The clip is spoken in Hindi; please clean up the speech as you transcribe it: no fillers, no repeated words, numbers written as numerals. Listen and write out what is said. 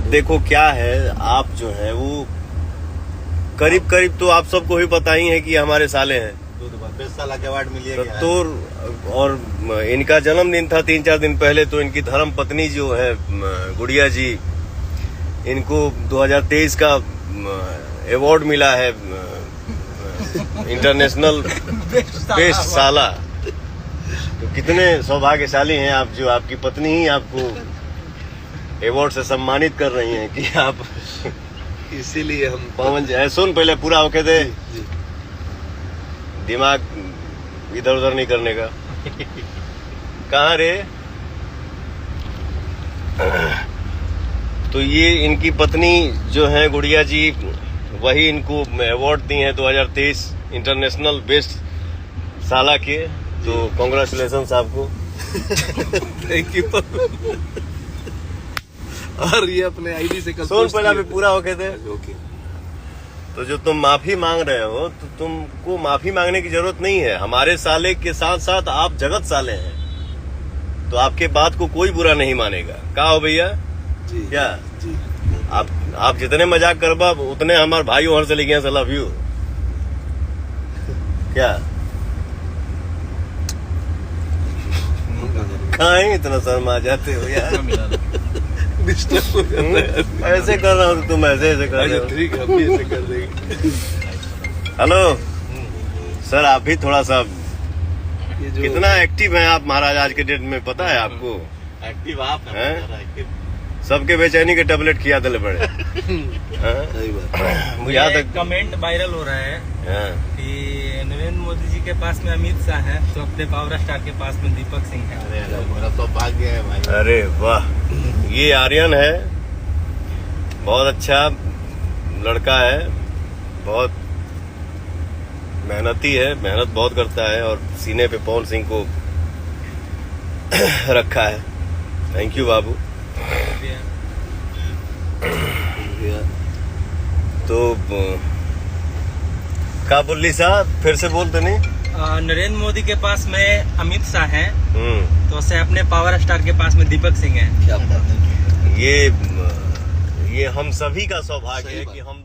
देखो क्या है, आप जो है वो करीब करीब तो आप सबको ही पता ही है कि हमारे साले हैं। 20 साल के अवार्ड मिलिए गया तो और इनका जन्मदिन था 3-4 दिन पहले, तो इनकी धर्म पत्नी जो है गुड़िया जी, इनको 2023 का अवार्ड मिला है इंटरनेशनल बेस्ट साला। तो कितने सौभाग्यशाली हैं आप, जो आपकी पत्नी ही आपको अवार्ड से सम्मानित कर रही हैं कि आप, इसीलिए हम पवन जी सुन पहले पूरा होके दे, दिमाग इधर उधर नहीं करने का। कहाँ रे? तो ये इनकी पत्नी जो है गुड़िया जी, वही इनको अवार्ड दी है 2023 इंटरनेशनल बेस्ट साला के। तो कांग्रेचुलेशंस आपको। Thank you. और ये अपने आईडी से कल सुन पहले पूरा होके दे। ओके। तो जो तुम माफी मांग रहे हो, तो तुमको माफी मांगने की जरूरत नहीं है। हमारे साले के साथ साथ आप जगत साले हैं, तो आपके बात को कोई बुरा नहीं मानेगा। कहा हो भैया जी क्या? जी आप जितने मजाक करबा उतने हमारे भाई हर से लिखे से लव यू। क्या कहाँ इतना शर्मा जाते हो यार? ऐसे कर रहा हूँ, तुम ऐसे कर रहे हो। ठीक है, हम भी ऐसे कर देंगे। हेलो सर, आप भी थोड़ा सा कितना एक्टिव हैं आप महाराज आज के डेट में, पता है आपको? एक्टिव आप हैं। सबके बेचैनी के टैबलेट खिया दिले बड़े। सही बात। मुझे याद है कमेंट वायरल हो रहा है कि नरेंद्र मोदी जी के पास में अमित शाह है, तो अपने पावर स्टार के पास में दीपक सिंह है। अरे मेरा तो भाग्य है भाई। अरे वाह, ये आर्यन है, बहुत अच्छा लड़का है, बहुत मेहनती है, मेहनत बहुत करता है और सीने पे पवन सिंह को रखा है। थैंक यू बाबू। तो का बोली साहब, फिर से बोलते नहीं। नरेंद्र मोदी के पास में अमित शाह है, तो से अपने पावर स्टार के पास में दीपक सिंह है। क्या बात है। ये हम सभी का सौभाग्य है कि हम